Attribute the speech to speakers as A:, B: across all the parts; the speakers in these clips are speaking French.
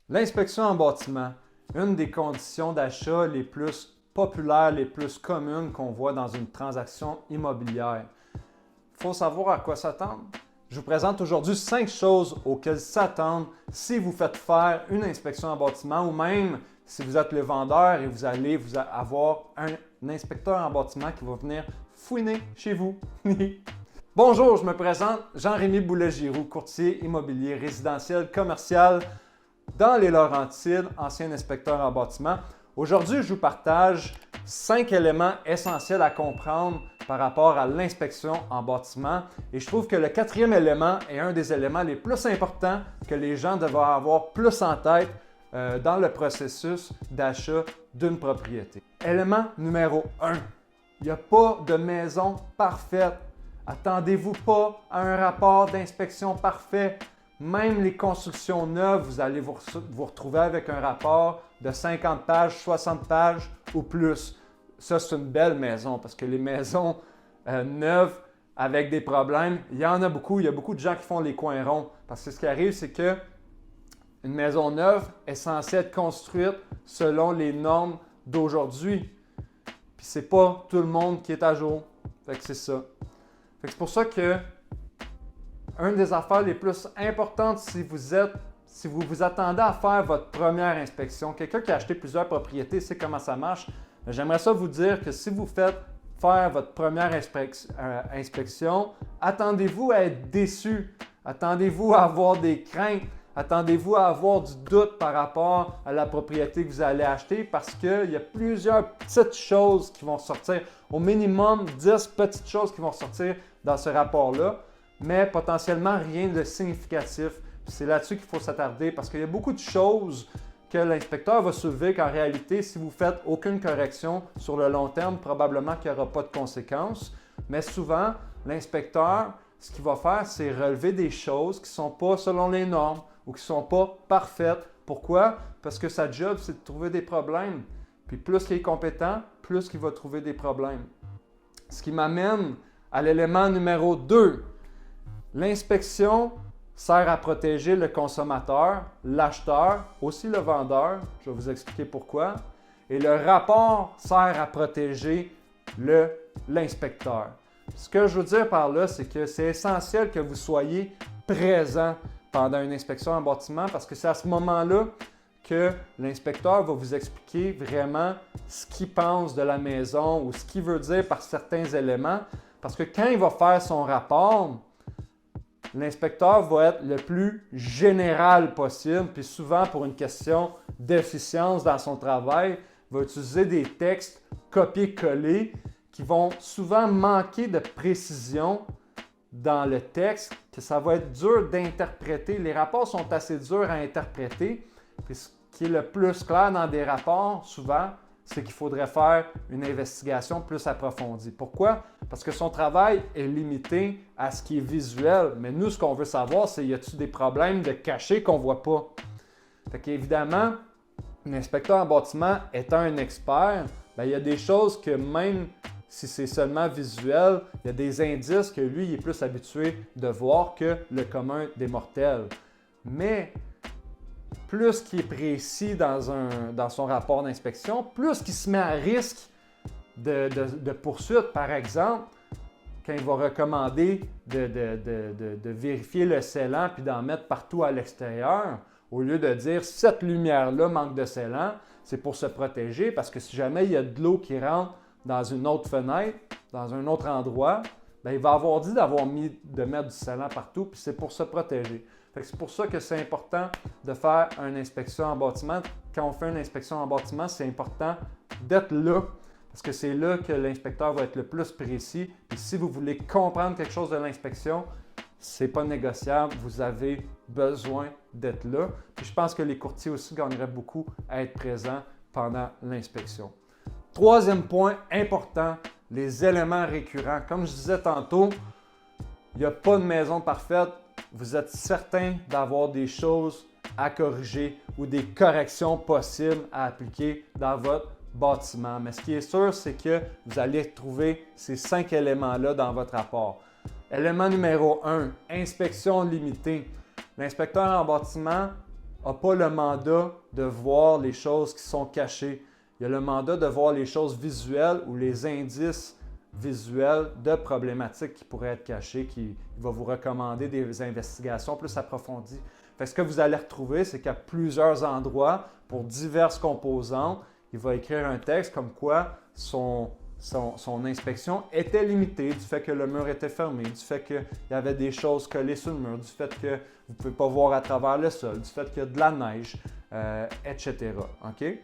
A: L'inspection en bâtiment, une des conditions d'achat les plus populaires, les plus communes qu'on voit dans une transaction immobilière. Il faut savoir à quoi s'attendre. Je vous présente aujourd'hui 5 choses auxquelles s'attendre si vous faites faire une inspection en bâtiment ou même si vous êtes le vendeur et vous allez avoir un inspecteur en bâtiment qui va venir fouiner chez vous. Bonjour, je me présente Jean-Rémy Boulet-Giroux, courtier immobilier résidentiel commercial dans les Laurentides, ancien inspecteur en bâtiment. Aujourd'hui, je vous partage 5 éléments essentiels à comprendre par rapport à l'inspection en bâtiment. Et je trouve que le 4e élément est un des éléments les plus importants que les gens devraient avoir plus en tête dans le processus d'achat d'une propriété. Élément numéro 1. Il n'y a pas de maison parfaite. Attendez-vous pas à un rapport d'inspection parfait. Même les constructions neuves, vous allez vous retrouver avec un rapport de 50 pages, 60 pages ou plus. Ça, c'est une belle maison parce que les maisons neuves avec des problèmes, il y en a beaucoup. Il y a beaucoup de gens qui font les coins ronds. Parce que ce qui arrive, c'est que une maison neuve est censée être construite selon les normes d'aujourd'hui. Puis c'est pas tout le monde qui est à jour. Fait que c'est ça. Fait que c'est pour ça que une des affaires les plus importantes si vous vous attendez à faire votre première inspection, quelqu'un qui a acheté plusieurs propriétés sait comment ça marche. J'aimerais ça vous dire que si vous faites faire votre première inspection, attendez-vous à être déçu, attendez-vous à avoir des craintes, attendez-vous à avoir du doute par rapport à la propriété que vous allez acheter parce qu'il y a plusieurs petites choses qui vont sortir, au minimum 10 petites choses qui vont sortir dans ce rapport-là, mais potentiellement rien de significatif. C'est là-dessus qu'il faut s'attarder parce qu'il y a beaucoup de choses que l'inspecteur va soulever qu'en réalité, si vous ne faites aucune correction sur le long terme, probablement qu'il n'y aura pas de conséquences. Mais souvent, l'inspecteur, ce qu'il va faire, c'est relever des choses qui ne sont pas selon les normes ou qui ne sont pas parfaites. Pourquoi? Parce que sa job, c'est de trouver des problèmes. Puis plus il est compétent, plus il va trouver des problèmes. Ce qui m'amène à l'élément numéro 2. L'inspection sert à protéger le consommateur, l'acheteur, aussi le vendeur. Je vais vous expliquer pourquoi. Et le rapport sert à protéger l'inspecteur. Ce que je veux dire par là, c'est que c'est essentiel que vous soyez présent pendant une inspection en bâtiment parce que c'est à ce moment-là que l'inspecteur va vous expliquer vraiment ce qu'il pense de la maison ou ce qu'il veut dire par certains éléments. Parce que quand il va faire son rapport, l'inspecteur va être le plus général possible, puis souvent pour une question d'efficience dans son travail, va utiliser des textes copier-coller qui vont souvent manquer de précision dans le texte, que ça va être dur d'interpréter. Les rapports sont assez durs à interpréter, puis ce qui est le plus clair dans des rapports, souvent, c'est qu'il faudrait faire une investigation plus approfondie. Pourquoi? Parce que son travail est limité à ce qui est visuel. Mais nous, ce qu'on veut savoir, c'est y a-t-il des problèmes de cachet qu'on ne voit pas? Fait qu'évidemment, l'inspecteur en bâtiment étant un expert, il y a des choses que même si c'est seulement visuel, il y a des indices que lui, il est plus habitué de voir que le commun des mortels. Mais plus qu'il est précis dans son rapport d'inspection, plus qu'il se met à risque de poursuite. Par exemple, quand il va recommander de vérifier le scellant puis d'en mettre partout à l'extérieur, au lieu de dire cette lumière-là manque de scellant, c'est pour se protéger parce que si jamais il y a de l'eau qui rentre dans une autre fenêtre, dans un autre endroit, il va avoir dit de mettre du scellant partout puis c'est pour se protéger. C'est pour ça que c'est important de faire une inspection en bâtiment. Quand on fait une inspection en bâtiment, c'est important d'être là parce que c'est là que l'inspecteur va être le plus précis. Et si vous voulez comprendre quelque chose de l'inspection, ce n'est pas négociable. Vous avez besoin d'être là. Puis je pense que les courtiers aussi gagneraient beaucoup à être présents pendant l'inspection. 3e point important, les éléments récurrents. Comme je disais tantôt, il n'y a pas de maison parfaite. Vous êtes certain d'avoir des choses à corriger ou des corrections possibles à appliquer dans votre bâtiment. Mais ce qui est sûr, c'est que vous allez trouver ces 5 éléments-là dans votre rapport. Élément numéro 1, inspection limitée. L'inspecteur en bâtiment n'a pas le mandat de voir les choses qui sont cachées. Il a le mandat de voir les choses visuelles ou les indices visuels de problématiques qui pourraient être cachées, qui va vous recommander des investigations plus approfondies. Fait que ce que vous allez retrouver, c'est qu'à plusieurs endroits, pour diverses composantes, il va écrire un texte comme quoi son inspection était limitée du fait que le mur était fermé, du fait qu'il y avait des choses collées sur le mur, du fait que vous ne pouvez pas voir à travers le sol, du fait qu'il y a de la neige, etc. Okay?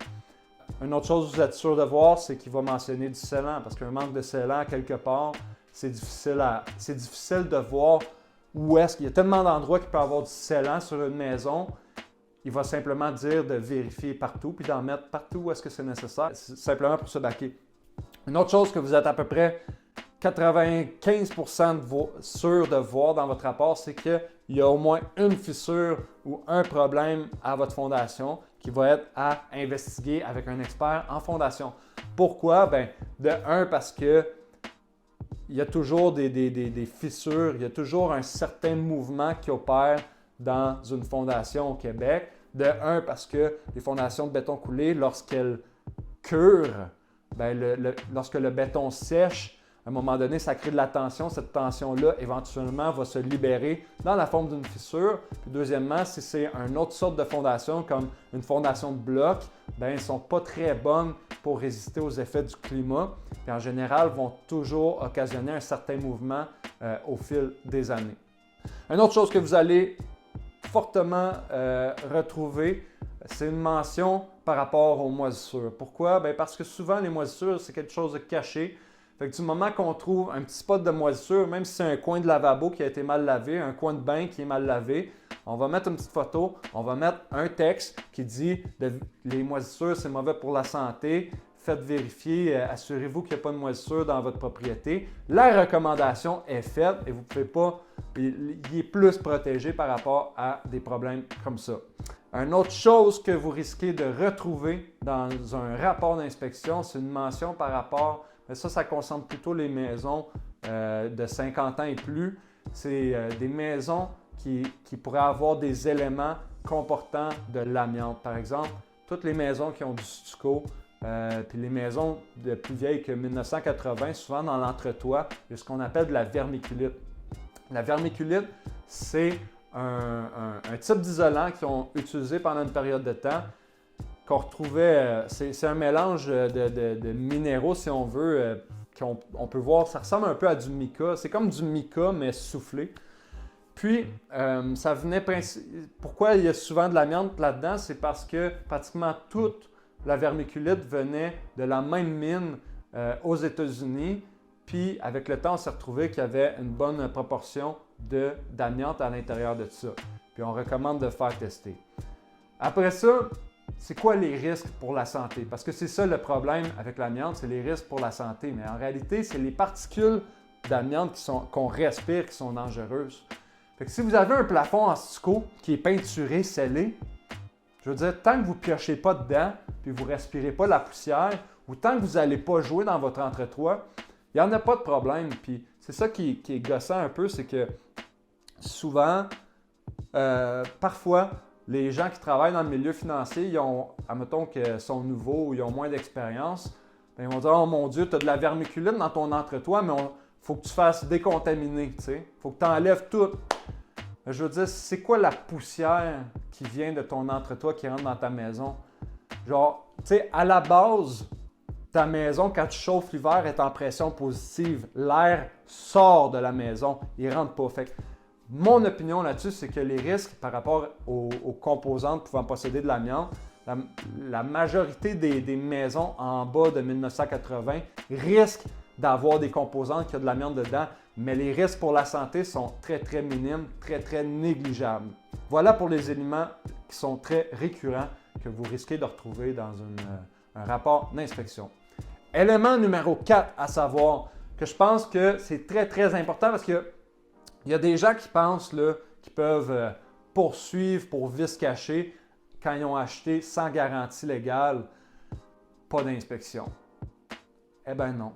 A: Une autre chose que vous êtes sûr de voir, c'est qu'il va mentionner du scellant, parce qu'un manque de scellant, quelque part, c'est difficile de voir où est-ce qu'il y a tellement d'endroits qui peut avoir du scellant sur une maison. Il va simplement dire de vérifier partout, puis d'en mettre partout où est-ce que c'est nécessaire, simplement pour se baquer. Une autre chose que vous êtes à peu près 95% sûr de voir dans votre rapport, c'est qu'il y a au moins une fissure ou un problème à votre fondation qui va être à investiguer avec un expert en fondation. Pourquoi? Bien, de un, parce que il y a toujours des fissures, il y a toujours un certain mouvement qui opère dans une fondation au Québec. De un, parce que les fondations de béton coulé, lorsqu'elles curent, bien, lorsque le béton sèche, à un moment donné, ça crée de la tension. Cette tension-là, éventuellement, va se libérer dans la forme d'une fissure. Puis deuxièmement, si c'est une autre sorte de fondation, comme une fondation de bloc, bien, elles ne sont pas très bonnes pour résister aux effets du climat. Et en général, vont toujours occasionner un certain mouvement au fil des années. Une autre chose que vous allez fortement retrouver, c'est une mention par rapport aux moisissures. Pourquoi? Bien, parce que souvent, les moisissures, c'est quelque chose de caché. Fait que du moment qu'on trouve un petit spot de moisissure, même si c'est un coin de lavabo qui a été mal lavé, un coin de bain qui est mal lavé, on va mettre une petite photo, on va mettre un texte qui dit les moisissures, c'est mauvais pour la santé. Faites vérifier, assurez-vous qu'il n'y a pas de moisissure dans votre propriété. La recommandation est faite et vous ne pouvez pas, il est plus protégé par rapport à des problèmes comme ça. Une autre chose que vous risquez de retrouver dans un rapport d'inspection, c'est une mention par rapport, mais ça concerne plutôt les maisons de 50 ans et plus. C'est des maisons qui pourraient avoir des éléments comportant de l'amiante. Par exemple, toutes les maisons qui ont du stucco, puis les maisons de plus vieilles que 1980, souvent dans l'entretoit, il y a ce qu'on appelle de la vermiculite. La vermiculite, c'est un type d'isolant qu'ils ont utilisé pendant une période de temps, qu'on retrouvait, c'est un mélange de minéraux, si on veut, qu'on peut voir, ça ressemble un peu à du mica. C'est comme du mica, mais soufflé. Puis, ça venait pourquoi il y a souvent de l'amiante là-dedans? C'est parce que pratiquement toute la vermiculite venait de la même mine aux États-Unis. Puis, avec le temps, on s'est retrouvé qu'il y avait une bonne proportion d'amiante à l'intérieur de ça. Puis, on recommande de faire tester. Après ça, c'est quoi les risques pour la santé? Parce que c'est ça le problème avec l'amiante, c'est les risques pour la santé. Mais en réalité, c'est les particules d'amiante qu'on respire qui sont dangereuses. Fait que si vous avez un plafond en stucco qui est peinturé, scellé, je veux dire, tant que vous ne piochez pas dedans, puis vous ne respirez pas la poussière, ou tant que vous n'allez pas jouer dans votre entretoit, il n'y en a pas de problème. Puis c'est ça qui est gossant un peu, c'est que souvent, parfois, les gens qui travaillent dans le milieu financier, ils ont, admettons qu'ils sont nouveaux ou ils ont moins d'expérience, ils vont dire « Oh mon Dieu, tu as de la vermiculite dans ton entretoit, mais il faut que tu fasses décontaminer, tu sais. Il faut que tu enlèves tout. » Je veux dire, c'est quoi la poussière qui vient de ton entretoit qui rentre dans ta maison? Genre, tu sais, à la base, ta maison, quand tu chauffes l'hiver, est en pression positive. L'air sort de la maison, il ne rentre pas. Fait que mon opinion là-dessus, c'est que les risques par rapport aux composantes pouvant posséder de l'amiante, la majorité des maisons en bas de 1980 risquent d'avoir des composantes qui ont de l'amiante dedans, mais les risques pour la santé sont très, très minimes, très, très négligeables. Voilà pour les éléments qui sont très récurrents que vous risquez de retrouver dans un rapport d'inspection. Élément numéro 4 à savoir, que je pense que c'est très, très important parce qu'il y a des gens qui pensent qu'ils peuvent poursuivre pour vice caché quand ils ont acheté sans garantie légale, pas d'inspection. Eh bien non.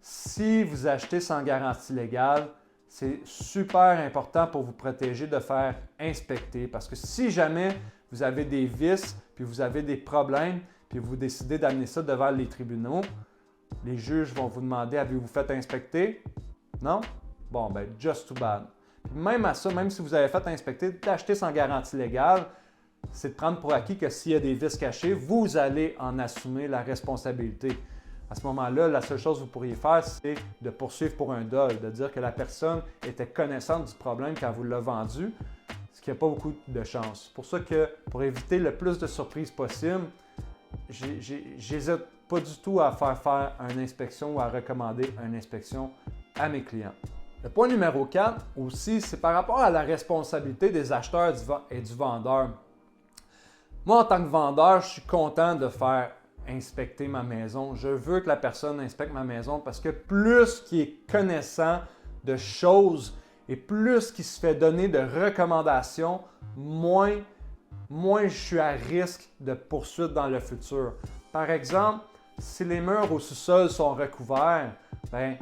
A: Si vous achetez sans garantie légale, c'est super important pour vous protéger de faire inspecter parce que si jamais vous avez des vices, puis vous avez des problèmes, puis vous décidez d'amener ça devant les tribunaux, les juges vont vous demander, avez-vous fait inspecter? Non? Bon, ben, just too bad. Puis même à ça, même si vous avez fait inspecter, d'acheter sans garantie légale, c'est de prendre pour acquis que s'il y a des vices cachés, vous allez en assumer la responsabilité. À ce moment-là, la seule chose que vous pourriez faire, c'est de poursuivre pour un dol, de dire que la personne était connaissante du problème quand vous l'avez vendu, ce qui n'a pas beaucoup de chance. C'est pour ça que, pour éviter le plus de surprises possible, j'hésite pas du tout à faire une inspection ou à recommander une inspection à mes clients. Le point numéro 4 aussi, c'est par rapport à la responsabilité des acheteurs et du vendeur. Moi, en tant que vendeur, je suis content de faire inspecter ma maison. Je veux que la personne inspecte ma maison parce que plus qu'il est connaissant de choses et plus qu'il se fait donner de recommandations, moins je suis à risque de poursuite dans le futur. Par exemple, si les murs au sous-sol sont recouverts, ben,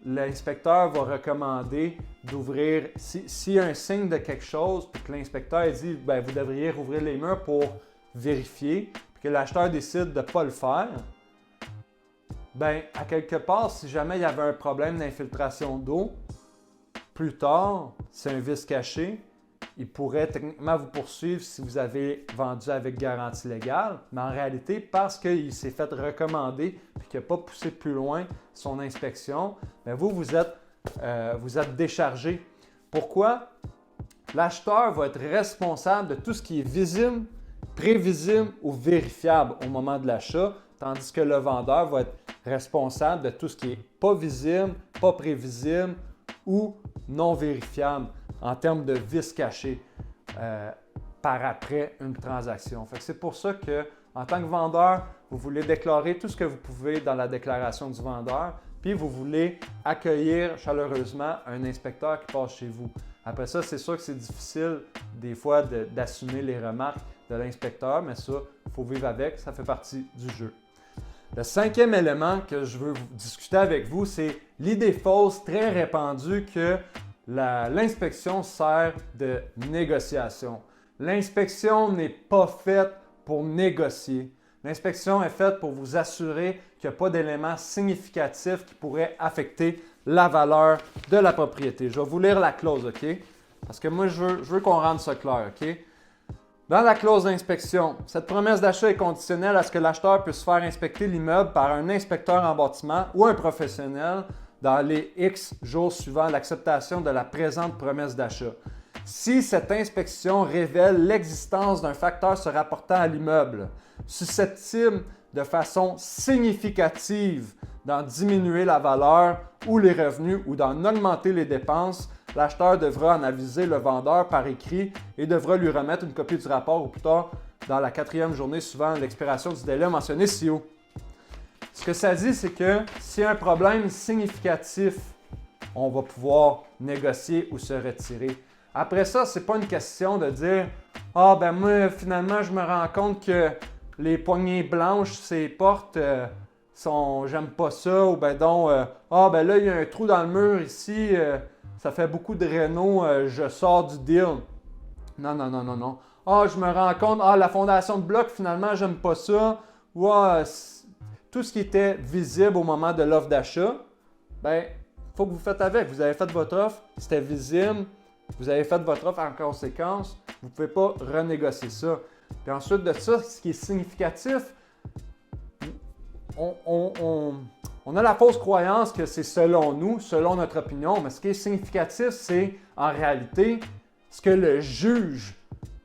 A: l'inspecteur va recommander d'ouvrir, s'il y a un signe de quelque chose, puis que l'inspecteur dit ben, vous devriez rouvrir les murs pour vérifier, puis que l'acheteur décide de ne pas le faire, ben, à quelque part, si jamais il y avait un problème d'infiltration d'eau, plus tard, c'est un vice caché, il pourrait techniquement vous poursuivre si vous avez vendu avec garantie légale, mais en réalité, parce qu'il s'est fait recommander et qu'il n'a pas poussé plus loin son inspection, bien vous êtes déchargé. Pourquoi? L'acheteur va être responsable de tout ce qui est visible, prévisible ou vérifiable au moment de l'achat, tandis que le vendeur va être responsable de tout ce qui n'est pas visible, pas prévisible ou non vérifiable en termes de vices cachés par après une transaction. C'est pour ça que, en tant que vendeur, vous voulez déclarer tout ce que vous pouvez dans la déclaration du vendeur, puis vous voulez accueillir chaleureusement un inspecteur qui passe chez vous. Après ça, c'est sûr que c'est difficile des fois d'assumer les remarques de l'inspecteur, mais ça, il faut vivre avec, ça fait partie du jeu. Le 5e élément que je veux discuter avec vous, c'est l'idée fausse très répandue que l'inspection sert de négociation. L'inspection n'est pas faite pour négocier. L'inspection est faite pour vous assurer qu'il n'y a pas d'éléments significatifs qui pourraient affecter la valeur de la propriété. Je vais vous lire la clause, OK? Parce que moi, je veux qu'on rende ça clair, OK? Dans la clause d'inspection, cette promesse d'achat est conditionnelle à ce que l'acheteur puisse faire inspecter l'immeuble par un inspecteur en bâtiment ou un professionnel dans les X jours suivant l'acceptation de la présente promesse d'achat. Si cette inspection révèle l'existence d'un facteur se rapportant à l'immeuble, susceptible de façon significative d'en diminuer la valeur ou les revenus ou d'en augmenter les dépenses, l'acheteur devra en aviser le vendeur par écrit et devra lui remettre une copie du rapport au plus tard dans la 4e journée suivant l'expiration du délai mentionné ci-haut. Ce que ça dit, c'est que s'il y a un problème significatif, on va pouvoir négocier ou se retirer. Après ça, ce n'est pas une question de dire « Ah, ben moi, finalement, je me rends compte que les poignées blanches, ces portes, j'aime pas ça. » Ou ben donc « Ah, ben là, il y a un trou dans le mur ici, ça fait beaucoup de réno, je sors du deal. » Non, non, non, non, non. « Ah, je me rends compte, la fondation de bloc, finalement, j'aime pas ça. » Ou tout ce qui était visible au moment de l'offre d'achat, ben, il faut que vous faites avec. Vous avez fait votre offre, c'était visible, vous avez fait votre offre en conséquence, vous ne pouvez pas renégocier ça. Puis ensuite de ça, ce qui est significatif, on a la fausse croyance que c'est selon nous, selon notre opinion, mais ce qui est significatif, c'est en réalité ce que le juge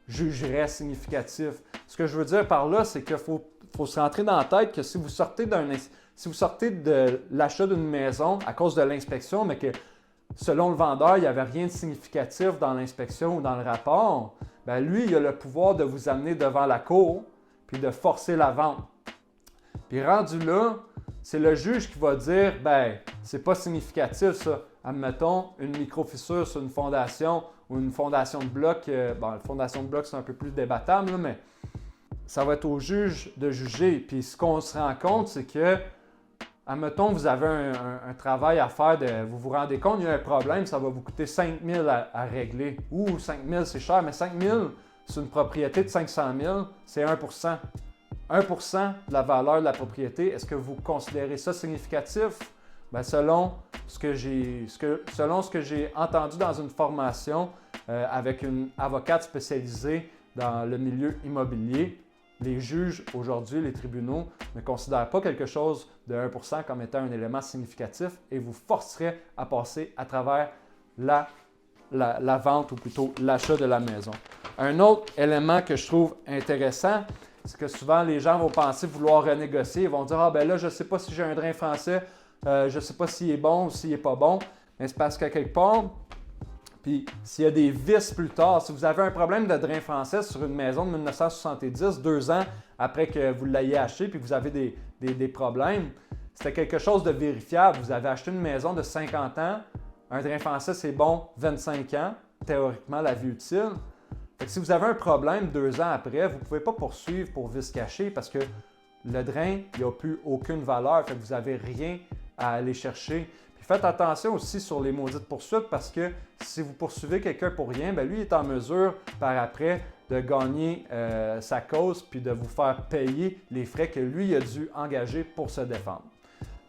A: jugerait significatif. Ce que je veux dire par là, c'est qu'il faut se rentrer dans la tête que si vous sortez de l'achat d'une maison à cause de l'inspection, mais que selon le vendeur, il n'y avait rien de significatif dans l'inspection ou dans le rapport, bien lui, il a le pouvoir de vous amener devant la cour puis de forcer la vente. Puis rendu là, c'est le juge qui va dire ben c'est pas significatif ça. Admettons une micro-fissure sur une fondation ou une fondation de bloc. La fondation de bloc, c'est un peu plus débattable, là, mais ça va être au juge de juger. Puis ce qu'on se rend compte, c'est que, admettons, vous avez un travail à faire, vous vous rendez compte, il y a un problème, ça va vous coûter 5 000 à régler. Ou 5 000, c'est cher, mais 5 000, sur une propriété de 500 000, c'est 1 1 de la valeur de la propriété. Est-ce que vous considérez ça significatif? Bien, selon ce que j'ai entendu dans une formation avec une avocate spécialisée dans le milieu immobilier, les juges aujourd'hui, les tribunaux, ne considèrent pas quelque chose de 1 comme étant un élément significatif et vous forcerait à passer à travers la vente ou plutôt l'achat de la maison. Un autre élément que je trouve intéressant, c'est que souvent les gens vont penser vouloir renégocier. Ils vont dire « Ah ben là, je ne sais pas si j'ai un drain français, je ne sais pas s'il est bon ou s'il n'est pas bon. » Mais c'est parce qu'à quelque part, puis s'il y a des vices plus tard, si vous avez un problème de drain français sur une maison de 1970, 2 ans après que vous l'ayez acheté, puis vous avez des problèmes, c'était quelque chose de vérifiable. Vous avez acheté une maison de 50 ans, un drain français c'est bon 25 ans, théoriquement la vie utile. Fait que si vous avez un problème 2 ans après, vous ne pouvez pas poursuivre pour vice caché parce que le drain, il n'a plus aucune valeur, fait que vous n'avez rien à aller chercher. Puis faites attention aussi sur les maudites poursuites parce que si vous poursuivez quelqu'un pour rien, bien lui est en mesure par après de gagner sa cause puis de vous faire payer les frais que lui a dû engager pour se défendre.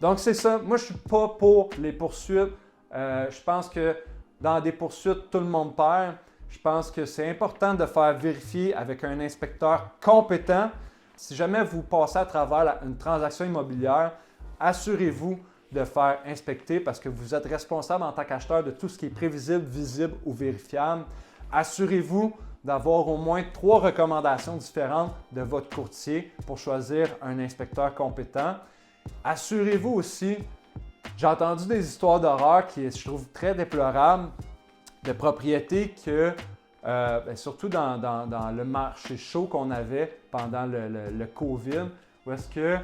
A: Donc c'est ça, moi je ne suis pas pour les poursuites. Je pense que dans des poursuites, tout le monde perd. Je pense que c'est important de faire vérifier avec un inspecteur compétent. Si jamais vous passez à travers une transaction immobilière, assurez-vous de faire inspecter parce que vous êtes responsable en tant qu'acheteur de tout ce qui est prévisible, visible ou vérifiable. Assurez-vous d'avoir au moins 3 recommandations différentes de votre courtier pour choisir un inspecteur compétent. Assurez-vous aussi, j'ai entendu des histoires d'horreur qui je trouve très déplorables, de propriétés que, surtout dans le marché chaud qu'on avait pendant le COVID, où est-ce que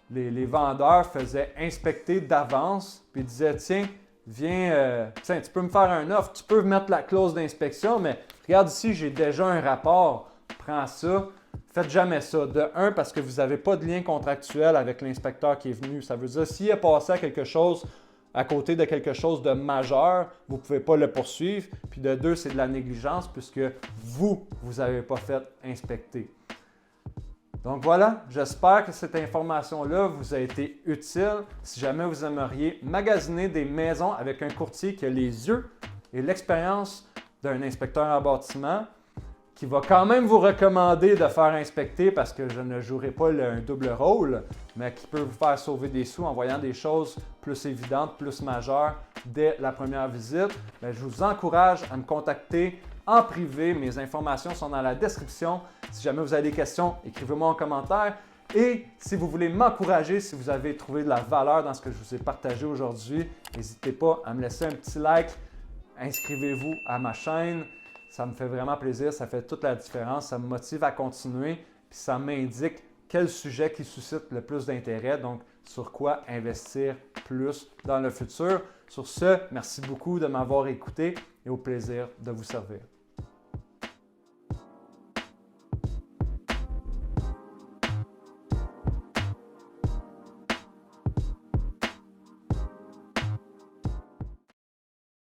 A: les vendeurs faisaient inspecter d'avance puis disaient « Tiens, viens, tiens, tu peux me faire un offre, tu peux mettre la clause d'inspection, mais regarde ici, j'ai déjà un rapport, prends ça. » Faites jamais ça. De un, parce que vous n'avez pas de lien contractuel avec l'inspecteur qui est venu. Ça veut dire s'il est passé à quelque chose à côté de quelque chose de majeur, vous ne pouvez pas le poursuivre. Puis de 2, c'est de la négligence puisque vous n'avez pas fait inspecter. Donc voilà, j'espère que cette information-là vous a été utile. Si jamais vous aimeriez magasiner des maisons avec un courtier qui a les yeux et l'expérience d'un inspecteur en bâtiment, qui va quand même vous recommander de faire inspecter parce que je ne jouerai pas un double rôle, mais qui peut vous faire sauver des sous en voyant des choses plus évidentes, plus majeures dès la première visite, bien, je vous encourage à me contacter en privé. Mes informations sont dans la description. Si jamais vous avez des questions, écrivez-moi en commentaire. Et si vous voulez m'encourager, si vous avez trouvé de la valeur dans ce que je vous ai partagé aujourd'hui, n'hésitez pas à me laisser un petit like. Inscrivez-vous à ma chaîne. Ça me fait vraiment plaisir, ça fait toute la différence, ça me motive à continuer, puis ça m'indique quel sujet qui suscite le plus d'intérêt, donc sur quoi investir plus dans le futur. Sur ce, merci beaucoup de m'avoir écouté et au plaisir de vous servir.